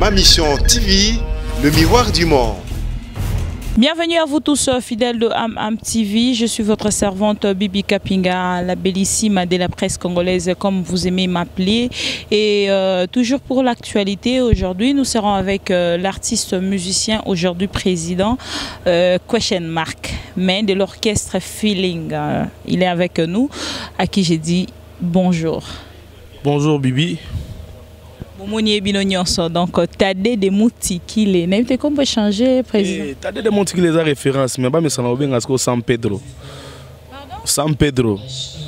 Ma Mission TV, le miroir du monde. Bienvenue à vous tous fidèles de Am TV, je suis votre servante Bibi Kapinga, la bellissime de la presse congolaise comme vous aimez m'appeler. Et toujours pour l'actualité, aujourd'hui nous serons avec l'artiste musicien, aujourd'hui président, Question Mark, mais de l'orchestre Feeling. Il est avec nous, à qui j'ai dit bonjour. Bonjour Bibi. Donc, Tadé de Moutikile. N'avez comment changer, président? Tadé de Moutikile est référence, mais pas me semble bien à San Pedro. San Pedro.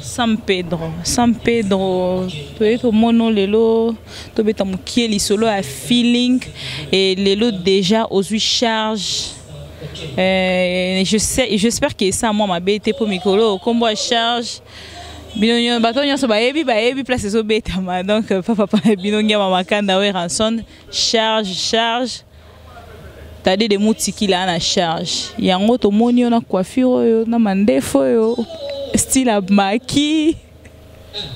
San Pedro. San Pedro. Tu es au mono lelo. Tu es au kieli solo à Feeling et lelo déjà aux 8 charges. J'espère que ça moi m'a bête pour Mikolo. Combo à charge. Binonyo batonyo so baebi place so betama donc papa binonyo mama kanda we ranson charge tade de Moutikile na charge yango to moni na coiffure yo na mandefo yo style à maki.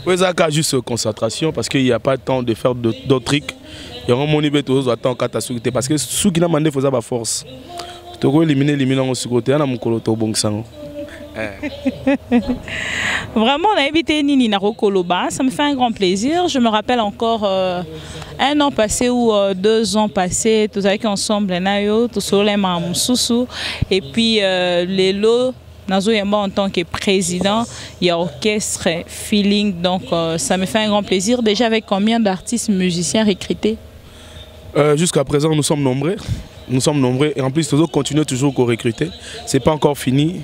Oui, ça a juste concentration parce qu'il n'y a pas le temps de faire d'autres trucs. Il y a un moni beto attend catastrophe parce que ceux qui n'a mandé faut ça ba force. Tu peux éliminer on sur côté na mukolo to bongsango. Vraiment, on a évité Nini Narokoloba, ça me fait un grand plaisir. Je me rappelle encore un an passé ou 2 ans passés, tous avec ensemble, et puis les lots, en tant que président, il y a orchestre Feeling, donc ça me fait un grand plaisir. Déjà avec combien d'artistes musiciens recrutés? Jusqu'à présent, nous sommes nombreux. Nous sommes nombreux et en plus, nous continuons toujours à recruter. Ce n'est pas encore fini.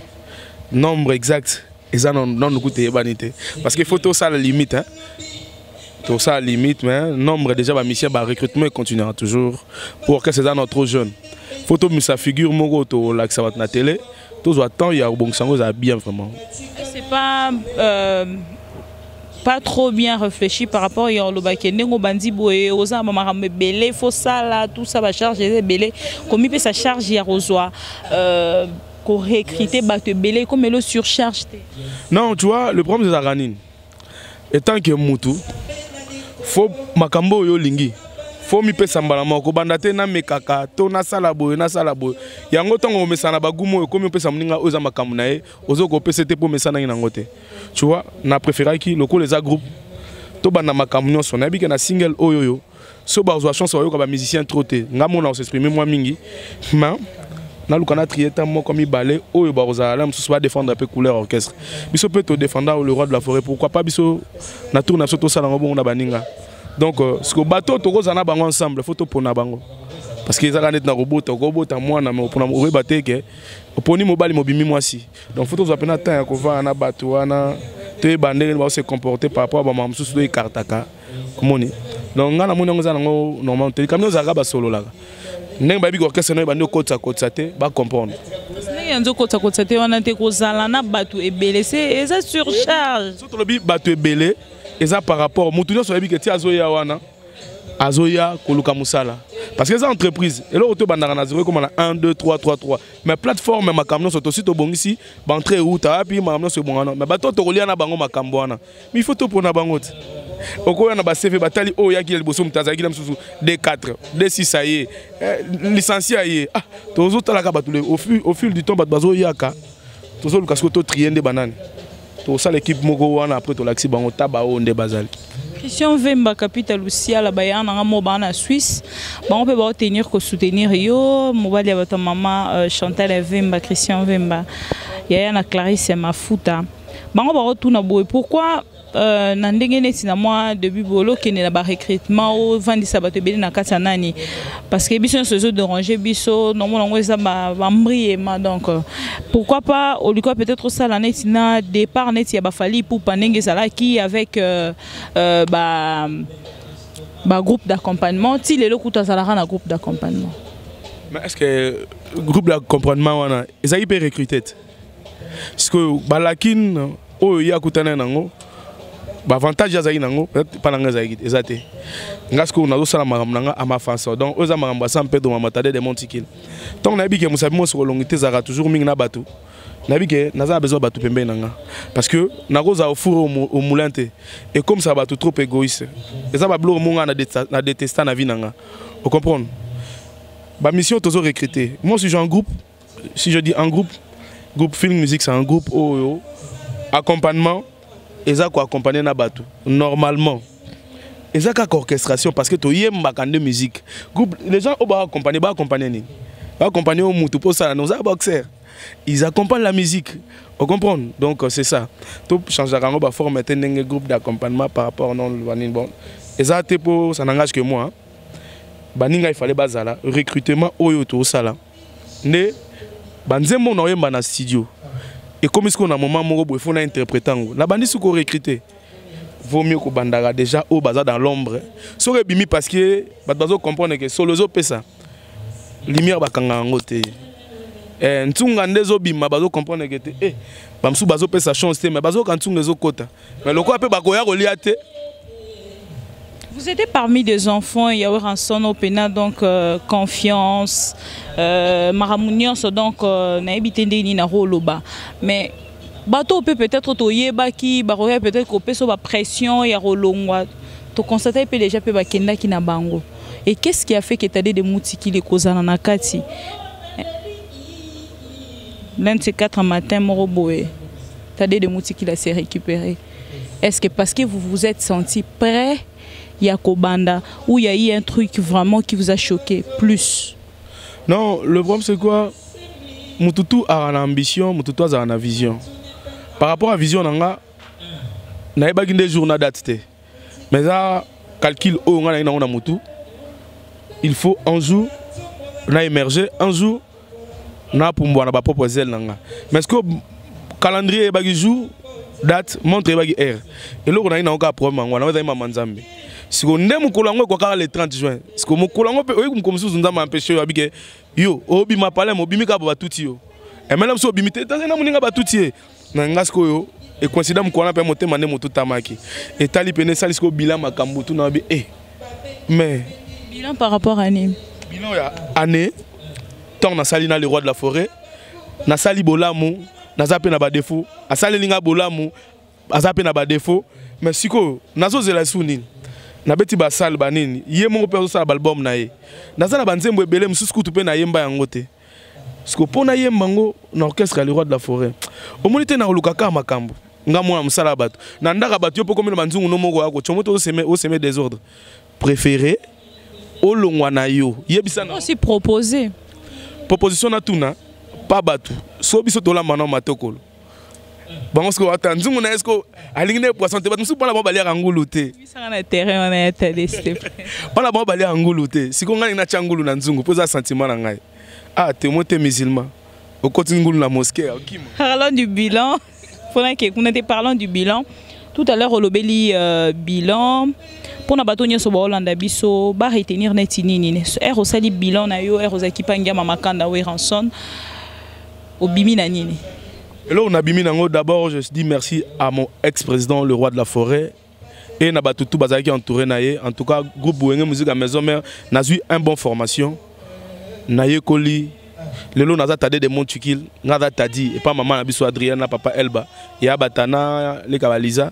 Nombre exact, et ça non nous coûte vanité. Parce qu'il faut tout ça à la limite. Hein. Tout ça à la limite, mais nombre déjà, mission, recrutement continuera toujours. Pour que ces gens trop jeunes. Photo, mais ça figure, mon gros, là, que ça va être la télé. Tout le temps, il y a un bon sang, ça bien vraiment. C'est pas trop bien réfléchi par rapport à l'Obakene, bandi boye, aux armes, belé, faut ça là, tout ça va charger, belé. Comme il peut ça charge, il y a rosoir. Recruter belé comme elle surcharge. Non, tu vois, le problème c'est la ranine. Étant que Moutou, faut makambo yo lingi. Faut mi pesa mbala moko bandate na mekaka to na salabo na salabo. Yango tango mesana bagumo comme mi pesa mninga oza makambo na e, ozo ko pesa te po mesana ina ngote. Tu vois, na préféré qui loko les a groupe to bana makambo nyonso na bi na single oyoyo. So ba zo chance oyo ka ba musicien troté. Ngamona on s'exprimer moi mingi. Mais na lukana trieta mo comme balé oyo ba rozala msusu ba défendre un peu couleur orchestre biso peut te défendre le roi de la forêt pourquoi pas biso na tourna so to sala ngo na baninga donc ce que bateau to kozana bango ensemble faut to pona bango parce que ezaka net na robota mwana mais pona o rebate ke oponi mobali mobimi mwasi donc faut to zo pena temps ya ko va na bateau wana te bandele ba se comporter par rapport à ba msusu do ikartaka komoni donc ngana mona ngozana ngo normalement te kamino zaka ba solo là. N'eng babi orchestre no bando kotsa te ba comprendre. N'eng nzo kotsa te wana te kozala na batu ebele c'est ça surcharge. Surtout le bi batu ebele eza par rapport mutu nyo so yebi ke ti azoya wana azoya koluka musala parce que les entreprises et là auto bandaka na 0 comme na 1 2 3 3 3 mais plateforme makamno so to si to bongisi ba entrer ou ta puis makamno so bongana mais bato to kolia na bango makambo wana mais il faut to pona bango te. Oko na ba CV batali o ya ki liboso mutaza ki msusu D4 D6 ça y est licencié aye ah tozo tala ka batule au fil du temps bat bazo yaka tozo luka sko to triende banane to ça l'équipe moko wana après to laxi bango taba o nde bazali. Christian Vemba capitale Lucia la bayana nga mo bana Suisse on peut pas tenir que soutenir yo mobali ya maman Chantal Vemba Christian Vemba ya na Clarisse Mafuta bango ba retourna boy pourquoi na ndenge neti na moi début bolo kene na ba recrutement au vandisa bato beli na kati nani parce que biso se déranger biso normalement eza ba mbriema donc pourquoi pas au lieu peut-être ça la neti na départ neti ya ba fali pour panenge sala qui avec ba groupe d'accompagnement ti lelo kuta sala na groupe d'accompagnement. Mais est-ce que groupe d'accompagnement wana ezali pe recruter parce que balakin o ya kutana nango avantage azali nango peut-être pas nanga ezali ezate ngasko na zo sala makambo nanga ama fanso donc oza makambo San Pedro mama Tadé de Moutikile tant na bi ke musabi mo so longité zara toujours mingi na bato Nabike, naza besoin de pembe nanga. Parce que nagoza au four au moulin te. Et comme ça va tout trop égoïste. Et ça va bloquer mon na détester na vie nanga. Vous comprenez? Ma mission toujours recruter. Moi si j'ai un groupe, si je dis un groupe film musique c'est un groupe accompagnement et ça quoi accompagner na batu normalement. Et ça orchestration parce que tu y de musique. Groupe les gens va accompagner ni. Va accompagner au mutu pour ça nous a boxer. Ils accompagnent la musique. Vous comprenez? Donc c'est ça. Tout changer va former un groupe d'accompagnement par rapport non bon. Et ça ça n'engage que moi. Baninga il fallait bazala recrutement oyo to sala. Ne banzemo na yemba na studio. Et comme est-ce qu'on a un moment où il faut interpréter la bandi sous qu'on recruter. Vaut mieux que bandara déjà au bazar dans l'ombre. So rebimi parce que bazo comprendre que solozo pesa. Lumière bakanga ngote. Ntunga ndezo bima bazo comprendre que bamsu bazo pesa chance mais bazo kantunga zo kota. Mais loko ape bakoya reliate. Vous étiez parmi des enfants, il y a eu un son open donc confiance, maramouniance donc naibité ni na roloba. Mais bateau peut être toyer baki, baroya peut-être qu'on peut sur la pression il y a rolongwa. Tu constates peut déjà peut bakenda qui na bango. Et qu'est-ce qui a fait que tu as des moutiki les causes na nakati? L'un de ces 4 matins moroboé. Tu as des moutiki la s'est récupéré. Est-ce que parce que vous vous êtes senti prêt? Il y a Kobanda, où il y a eu un truc vraiment qui vous a choqué plus? Non, le problème c'est quoi? Mututu a une ambition, Mututu a une vision. Par rapport à la vision, on a des jours date. Mais ça, calcul, il faut un jour, on a émergé, un jour, on a pour moi propre zèle. Mais est-ce que le calendrier est jour, date, montre heure. Et là, on a un problème, on a un manzambe. Si on aime le 30 juin, si on aime comme si on a empêché yo, obi ma parler, obi mi ka ba tout yo. Et même si obi mi te, t'as un moninga ba tout yo. Nangasko yo, et considère mon courant permettre mané moto tamaki. Et tali pene salisko bilan makambo tout na bi mais bilan par rapport à année. Bilan ya année, tant na sali na le roi de la forêt, na sali bolamu, na zape na ba défaut, a sali linga bolamu, a zape na ba défaut, mais siko nazo zela sunini. Na beti ba sal banini ye mo pe so album na ye nazana banzembo ebele mususu tu pe na yemba yango te parce que pona yemba ngo na orchestre le roi de la forêt omonite na lukaka makambo nga mwana musala bato na ndaka bato po komina banzungu no moko yako chomoto au semer désordre préféré olongwa na yo yebisa na aussi proposer proposition na tuna pas bato so biso to la mano matokolo. Bon, est-ce que attends, est-ce que aligner poisson te battu pas la bombe aller à Ngulu te. Ça na terrain on a été pas la bombe aller à Ngulu te. Si qu'on gagne na Changulu na Nzungu, pose un sentiment na ngai. Ah, tu es musulman. Au côté Ngulu la mosquée, OK. Parlons du bilan. Pendant que on était parlant du bilan, tout à l'heure au lobeli bilan pour na batonya so ba Hollande biso ba retenir net nini. Er au sali bilan na yo er aux équipanga mamakanda we ranson. Au bimi na nini. Et là, on a bimi nango. D'abord, je dis merci à mon ex-président, le roi de la forêt, et Nabatutu Bazaki entouré naye. En tout cas, groupe Bouenge Musique à Maison Mère, n'a eu une bonne formation. Naye Koli, le lot n'a tadé des Montukil, n'a tadi, et pas maman Nabiso Adriana, papa Elba, et Abatana, les Kabaliza,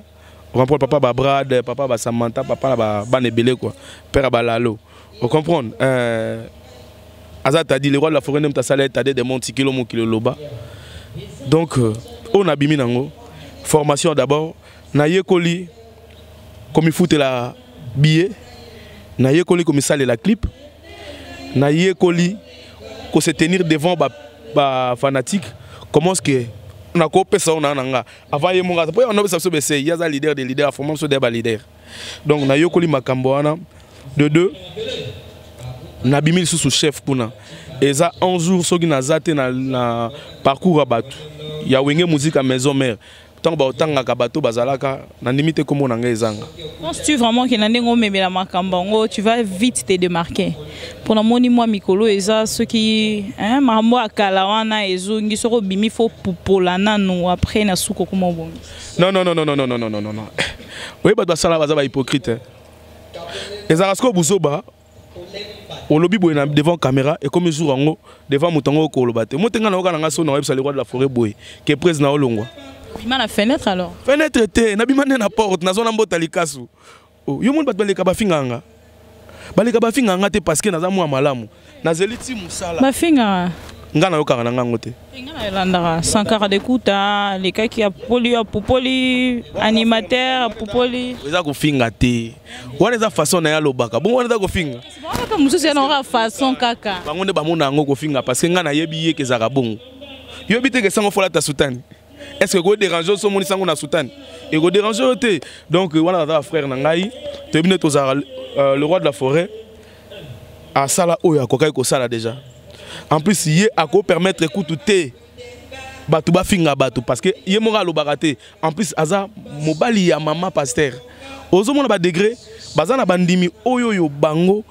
on comprend papa Babrad, papa Basamanta, papa Banebele quoi, père Balalo. On comprend. Azatadi, le roi de la forêt, n'a pas tadé des Montukil, mon kilo loba. Donc, on a bimi nango. Formation d'abord. Naye Koli, comme il fout la billet. Naye Koli, comme il sale la clip. Naye Koli, qu'on se tenir devant les fanatiques. Comment est-ce que on a coupé ça? On a avant y mon gars. On a besoin de il y a des leaders, des leaders, formation des leaders. Donc, Naye Koli Makamboana. De deux, Nabimi sous chef pour nous. Et ça, un jour, ceux qui na parcours à Batou, il y a une musique à Maison Mère. Tant que Batou bazalaka, na limite comme on a ezanga. Penses-tu vraiment que nandengo memela makambango, tu vas vite te démarquer? Pour la moni moi mikolo eza ceux qui hein mambo akalawana ezongi soko bimi fo popolana no après na suko comme bon. Non. Oui, bah ça là, hypocrite. Et ça reste buzoba. au lobby boy devant caméra et comme jour en devant motango ko lobate mo tenga na okana ngaso na websa le roi de la forêt boy que président olongwa bima na fenêtre alors fenêtre te na bima na porte na zona mbota likasu yo monde bat baleka bafinganga te parce que naza mwa malamu na zeliti musala bafinga ngana yokanga na ngango te ngana yolandaka Sankara d'écoute les cas qui a popoli animateur popoli eza ko finga te wana eza façon na ya lobaka bon wana eza ko finga kaka mususu na façon kaka bango nde bamona ngo ko finga parce que ngana yebi ye kezaka bongo yobi te ke sango fola ta soutane est-ce que go déranger so moni sango na soutane et go déranger te donc wana za frère na ngai te bine to za le roi de la forêt a sala oya ko kai ko sala déjà. En plus, il a permettre écoute te batu ba finga batu parce que yé mora lo baraté. En plus, aza mobali ya maman pasteur. Ozo mona ba degré, baza na bandimi oyo bango,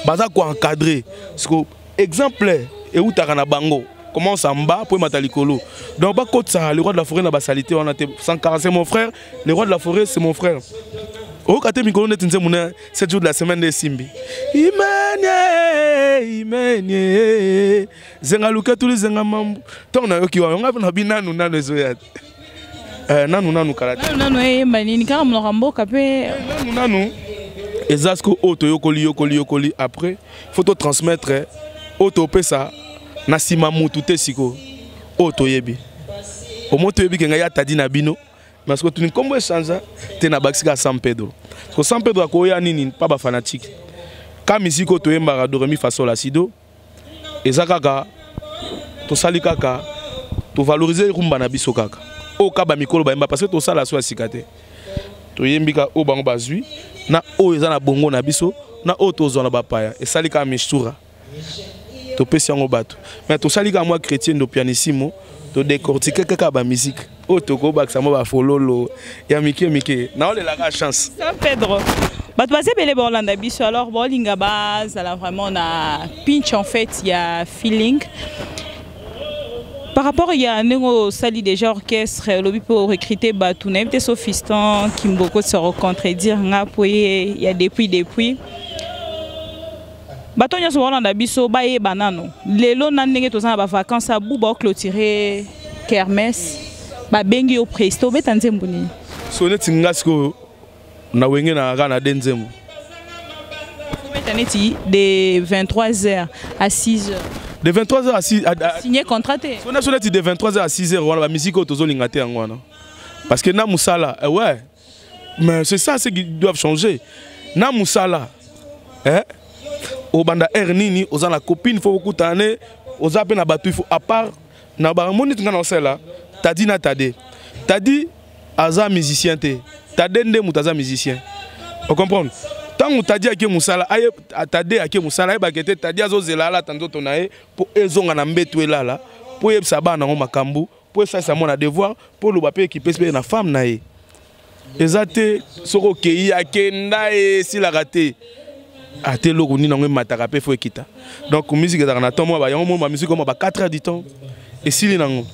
baza ko encadrer. Parce que exemple et où ta na bango. Comment ça mba pour matalikolo. Donc ba côté ça le roi de la forêt na ba salité on a 140 mon frère, le roi de la forêt c'est mon frère. Au kate mikolo net nze mona 7 jours de la semaine de Simbi. Imanye zengaluka tous les zengamambu. Tant na yoki wa ngaba na binanu nanu ezoya. Nanu karate. Nanu yemba nini kama mlokamboka pe nanu. Ezasko auto yokoli après faut te transmettre auto pesa na sima mutu te siko auto yebi. Au moto yebi kenga ya tadi na bino. Parce que tu n'es comme échange, tu n'as pas à San Pedro. Parce que San Pedro a quoi nini pas ba fanatique. Quand ici ko to yemba do remi façon la sido. Ezakaka to sali kaka to valoriser rumba na biso kaka. O kaba mikolo ba yemba parce que to sala so asikate. To yembika o bango bazui na o ezana bongo na biso na o to zona ba paya et sali ka mistura. To pesi yango bato. Mais to sali ka moi chrétien do pianissimo. To décortiquer kaka ba musique o to ko ba samo ba fololo ya mike na ole la chance San Pedro bato basé belé Orlando biso alors bolinga base là vraiment na pinch en fait il y a feeling par rapport il y a nengo sali déjà orchestre lobby pour recruter bato na peut sophistan Kimboko se recontredire nga il y a depuis bato nyonso Orlando biso ba ye banano lelo na ndenge tozana ba vacances a buba clôturer kermesse ba bengi au presto beta nzembo ni soneti ngasko na wenge na kana denzembo beta neti de 23h à 6h de 23h à 6 signé contraté soneti de 23h à 6h wana ba musique otozo lingate ngwana parce que na musala ouais mais c'est ça qui doivent changer na musala au banda nini oza la copine faut beaucoup tane oza pe na batu il faut à part na ba moni tinga na sela tadi na tade tadi aza musicien te tade nde mutaza musicien on comprend tant tadi ake musala aye tade ake musala ba kete tadi azo zela la tanzo tonae pour ezonga na mbetu elala pour yebsa bana ngo makambu pour ça ça mon devoir pour lo ba pe équiper na femme na ye ezate soko kei akenda e sila raté ate loko ni nango mataka pe faut ekita donc musique ezaka na temps moi ba yango mo musique comme ba 4 heures du temps et sili nango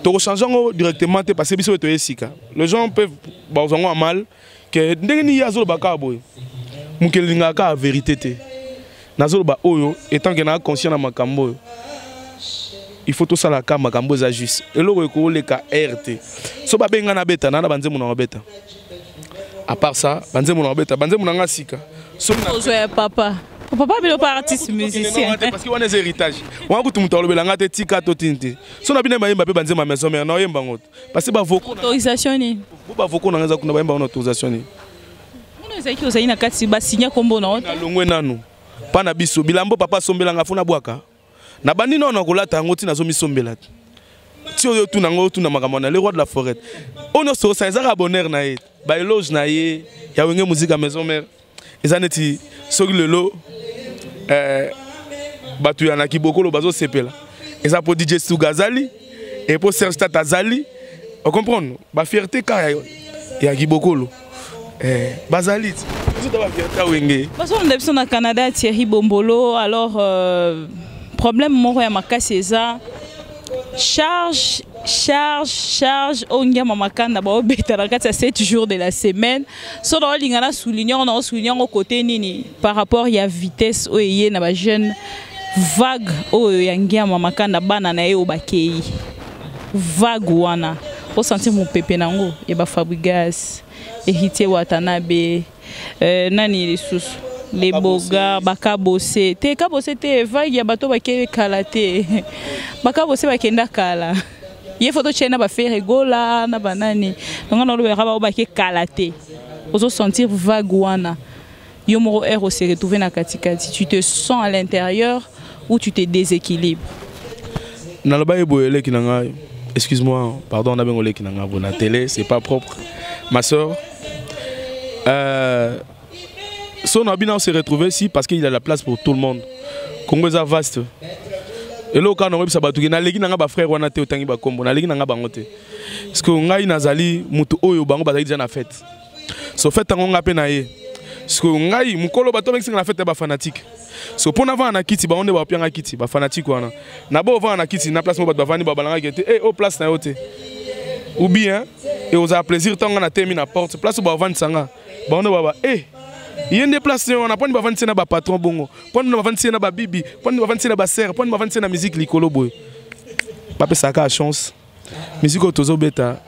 to changer directement te parce que biso to esika les gens peuvent ba zongo mal que ndenge ni yazo ba ka boy mukelinga ka vérité te nazo ba oyo étant que na conscient na makambo il faut tout ça la ka makambo za juste et loko ko le ka RT so ba benga na beta na banzemu na beta à part ça banzemu na beta banzemu na ngasika papa bilo pas artiste musicien parce que on est héritage on ko tumuta lobela ngate tika to tinte so na bina mayemba pe banzema maison mais na yemba ngoto parce que ba voko autorisation ni ba voko na ngaza kuna ba yemba na autorisation ni muno ezaki ozayi na kati ba signer kombo na na longwe nanu pa na biso bilambo papa sombela nga funa bwaka na bandi non na kolata ngoti na zo misombela ti oyo tu na ngo tu na makamana le roi de la forêt ono so ça ezaka bonheur na ye ba éloge na ye ya wenge musique à maison mère ezaneti soki lelo batu ya na kibokolo bazo sepela eza po DJ Sugazali et po Serge Tatazali on comprend ba fierté ka ya kibokolo bazali tout ba fierté wenge parce qu'on est na Canada Thierry Bombolo alors problème moko ya makasi eza charge charge ongia mamakanda ba obeta na kati ya 7 jours de la semaine so dans lingana souligner on a souligner au côté nini par rapport ya vitesse oyé na ba jeune vague oyo yangia mamakanda bana na ye obakei vague wana o sentir mon pépé nango et ba Fabregas Héritier Watanabe nani les sous les boga baka bossé te vague ya bato bakei kalaté baka bossé bakenda kala. Il faut que tu aies fait rigola, na banani. Donc on a le kalaté. Pour sentir vague wana. Yomoro air se retrouver na katikati. Tu te sens à l'intérieur ou tu te déséquilibres. Excuse-moi, pardon, on a bien qui n'a la télé, c'est pas propre. Ma soeur, son habit se retrouver ici parce qu'il y a la place pour tout le monde. Congo est vaste. Et là, quand on a sabatu, na legi nanga ba frère wana te otangi ba kombo, na legi nanga bango te. Parce que ngai nazali mutu oyo bango bazali déjà na fête. So fête tango ngape na ye. Parce que ngai mukolo bato bengi na fête ba fanatique. So pona va na kiti ba onde ba pianga kiti ba fanatique wana. Na bo va na kiti na place mo bato ba vani ba balanga kete. Eh au place na yote. Ou bien et aux a plaisir tango na termine na porte. Place ba vani sanga. Ba onde ba eh il y a des places on a pas de vendre na ba patron bongo, pas de vendre na ba bibi, pas de vendre na ba sœur, pas de vendre na musique likolo boy. Ba pesa ka chance. Musique otozo beta.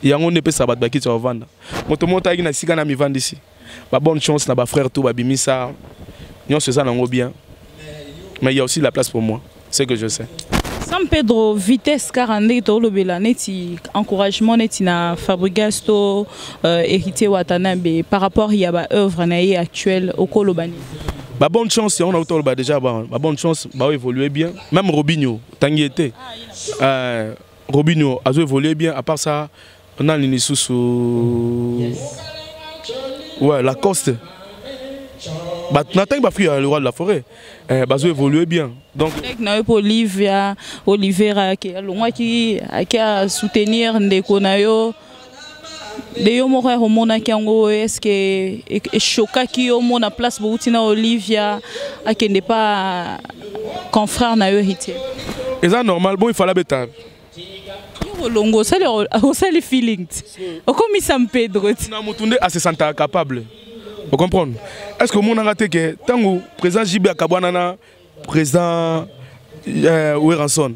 Yango ne pesa ba bakiti wa vendre. Moto monta na sika na mi vendre ici. Ba bonne chance na ba frère tout ba bimisa. Nyon se ça nango bien. Mais il y a aussi la place pour moi, c'est que je sais. San Pedro vitesse 42 to lobela neti encouragement neti na Fabregas to Héritier Watanabe par rapport ya ba œuvre na ye actuelle au Kolobani. Ba bonne chance on a auto ba déjà ba bonne chance ba évoluer bien même Robinho tangi été Robinho a évolué bien à part ça on a l'inisusu ouais la Coste n'attends pas le roi de la forêt. Bazo évolue bien. Donc Olivera qui a soutenir ndeko na yo. De yo mora homona kiango est-ce que choka ki yo mona place boutina Olivia akende pas confrère na yo Héritier. Et ça normal bon il fallait bêta. Longo ça les feelings. Comme San Pedro. Na mutunde à se sentir capable. Vous comprenez? Est-ce que mon raté que tant que président Jibe Akabwana président Weranson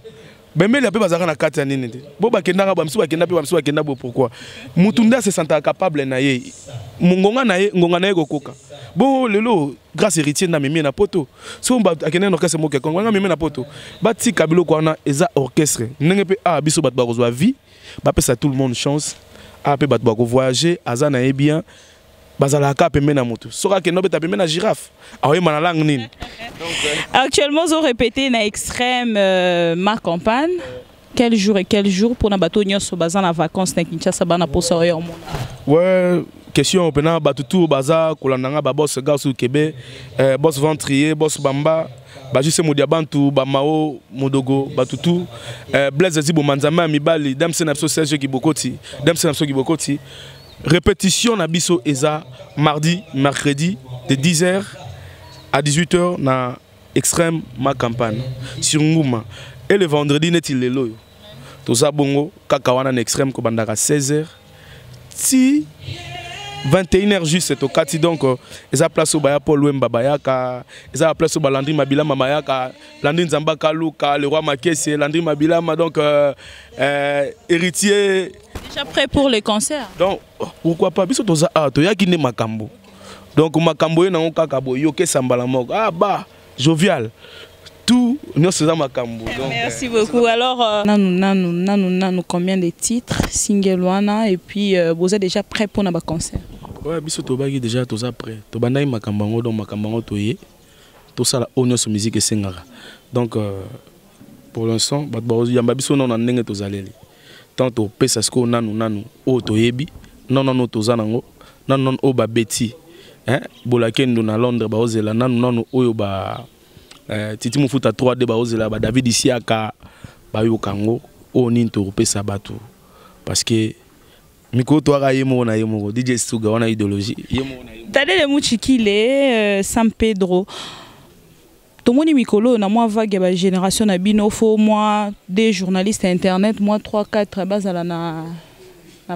ben mais il a pas besoin de carte nini bo ba kenda ba msu ba kenda pe ba msu ba kenda bo pourquoi mutunda se senta capable na ye ngonga na ye kokoka bo lelo grâce héritier na mimi na poto so ba akena no kese mo ke kongo na mimi na poto ba ti kabilo ko na eza orchestre ndenge pe a biso bat ba kozwa vie ba pesa tout le monde chance a pe bat ba ko voyager azana e bien bazalaka pembe na moto soka ke nobeta pembe na girafe awe manalang nini. Actuellement vous répétez na extrême ma campagne quel jour pour na bato nyonso baza na vacances na Kinshasa bana posa yo mona. Ouais question pena batutu baza kolandanga ba boss gasu kebe boss ventrier boss bamba ba juste modia bantu ba mao modogo batutu blaise zibo manzama mibali damse na so Serge Kibokoti damse na so Kibokoti. Répétition na biso eza mardi, mercredi de 10h à 18h na extrême ma campagne sur Ngouma et le vendredi neti lelo toza bongo kaka wana na extrême ko bandaka 16h si 21h juste to kati donc eza place au baya Paul Wemba bayaka eza place au Landry Mabila mamayaka Landry Nzambaka Luka le roi Makese Landry Mabila donc héritier déjà prêt pour les concerts. Donc pourquoi pas biso toza to yaki ne makambo. Donc makambo ye na kaka boyo ke sambala moko. Ah bah jovial. Tout nous faisons makambo. Merci beaucoup. Alors nanu combien de titres single wana et puis vous êtes déjà prêt pour na concert. Ouais biso to baki déjà toza prêt. To bandai makambango donc makambango toye. To sala onyo so musique sengara. Donc pour l'instant batba yamba biso non na ndenge tozaleli. Tant au pesasko nanu o toyebi non toza nango non o ba beti hein bolakendo na Londres ba ozela nanu oyo ba titi mufuta 3D ba ozela ba David Isiaka ba yokango o ninto pesa batu parce que miko to ara yemo na yemo DJ Stuga wana idéologie yemo na yemo Tadele Muchikile San Pedro tomoni mikolo na moi vague ba génération na bino fo moi des journalistes internet moi 3 4 bazala na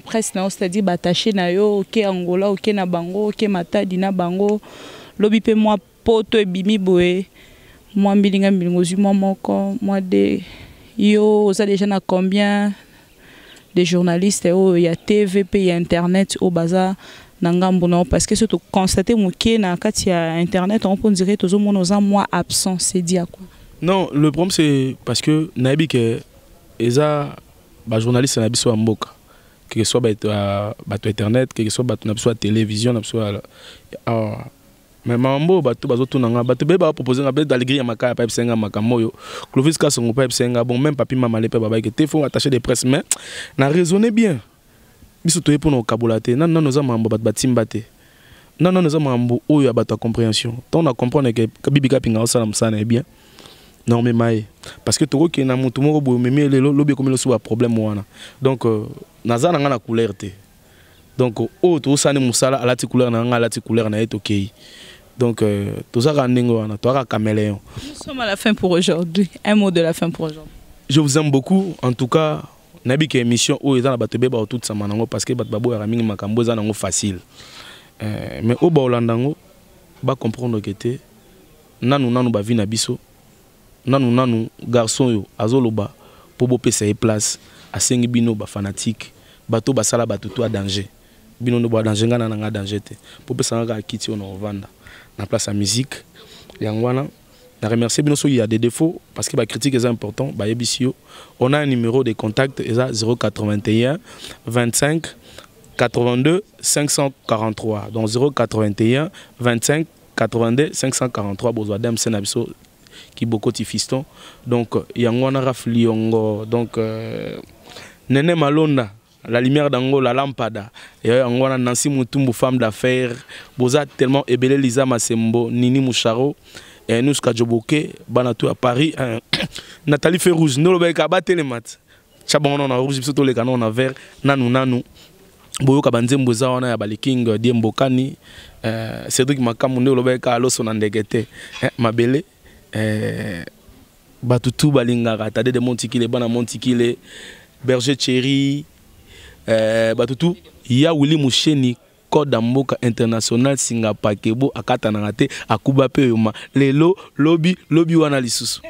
presse na c'est-à-dire bataché na yo OK Angola OK na bango OK Matadi na bango lobi pe moi poto ebimi boye moi mbilinga mbilingozi moi moko moi de yo ça déjà na combien de journalistes il y a TVP il y a internet au bazar nangambo non parce que surtout constater moké na kati ya internet on peut dire tous aux mois absent c'est dit à quoi. Non, le problème c'est parce que nabi que eza ba journaliste na biso mboka que soit bato internet que soit bato na biso télévision na biso mais mambo bato bazotunanga bato be ba proposer nga be d'aligri ya makaya pa senga makambo yo Clovis Kasongo pa senga bon même papi mama le pe baba que te faut attacher des presse mais na raisonner bien biso to pour nos kabulate non non nos mambo bato batimbate non non nos mambo oyo ya bato compréhension donc on comprendre que bibi kapinga osala msana bien non mais mai parce que toko ke na mutu moko bo meme lelo lobi comme le so problème wana donc nazana nga na couleur te donc o to sane musala ala ti couleur na nga ala ti couleur na est OK donc tout ça randingo wana to ka caméléon. Nous sommes à la fin pour aujourd'hui. Un mot de la fin pour aujourd'hui. Je vous aime beaucoup en tout cas nabi ke émission o eza na bato be ba tout ça manango parce que bato babo ya mingi makambo eza nango facile mais o ba olandango ba comprendre que te nanu ba vi na biso nanu garçon yo azoloba po bo pesa e place asengi bino ba fanatique bato basala bato to a danger bino no ba danger ngana nga danger te po pesa nga kiti on vanda na place à musique yangwana na remercier bino so il y a des défauts parce que ba critique est important ba yebisio on a un numéro de contact eza 081 25 82 543 donc 081 25 82 543 bozwa dem senabiso qui beaucoup de fiston donc yangwana rafliongo donc Nene Malonda la lumière d'Ango la lampada yangwana Nancy Mutumbu femme d'affaires boza tellement ebele Lisa Masembo Nini Moucharo et nous Kadjoboke banatu à Paris Nathalie Ferrouge no lobeka batele mat chabon on a rouge biso to le canon on a vert nanu boyo kabanzembo za wana ya baliking diembokani Cédric Makamunde lobeka loso na ndegete mabele batutu balingaka tade de montikile bana montikile berger chéri batutu ya Willy Moucheni code mboka international singapakebo akata na te akuba pe yoma lelo lobby wana lisusu.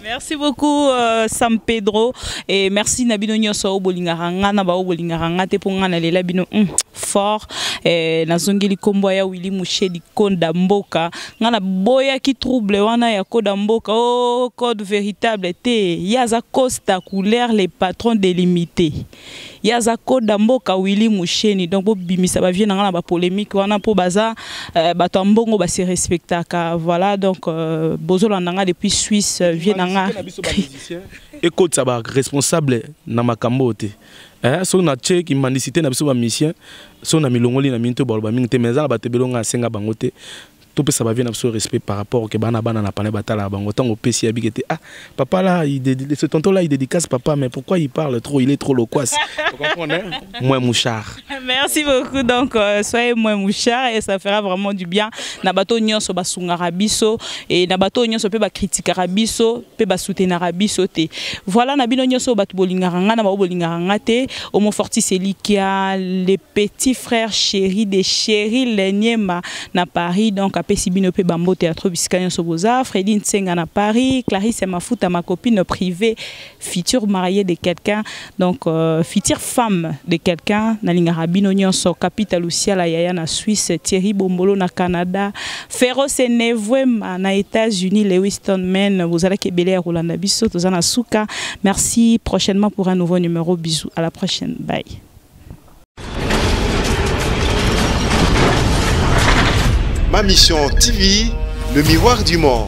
Merci beaucoup Sam Pedro et merci Nabino Nyoso Bolingaranga na ba Bolingaranga te ponga na lela bino fort na zongeli kombo ya Willy Moucheni konda mboka ngana boya ki trouble wana ya koda mboka oh code véritable te yaza costa couleur les patrons délimités yaza koda mboka Willy Moucheni donc bo bimisa ba vie na ba polémique wana po baza bato mbongo ba se respectaka voilà donc bozolanda depuis Suisse vie nanga et code ça ba responsable na makambo te so na check imandicité na biso ba mission so na milongoli na minto ba mingi te mais za ba tebelonga senga bango te tout peut ça va bien absolument respect par rapport que bana na pané batala bango tant au PC habité ah papa là ce tonton là il dédicace papa mais pourquoi il parle trop il est trop loquace vous comprenez moi mouchard. Merci beaucoup donc soyez moins mouchard et ça fera vraiment du bien na bato nyonso basungara biso et na bato nyonso pe ba critiquera biso pe ba soutenir biso te voilà na bino nyonso bato bolinganga na ba bolinganga te Homo Fortis Elikia les petits frères chéris des chéris Lenyema na Paris donc Pesibino pe Bambo Théâtre Biscayen Soboza, Fredine Tsenga na Paris, Clarisse Mafuta ma copine privée, future mariée de quelqu'un, donc future femme de quelqu'un, Nalinga Rabino Nyonso, Capital Lucia la Yaya na Suisse, Thierry Bombolo na Canada, Ferro Senevwema na États-Unis, Lewiston Men, vous allez Kebele Rolanda Bisso, Tozana Souka. Merci prochainement pour un nouveau numéro. Bisous, à la prochaine. Bye. Ma Mission TV, le miroir du monde.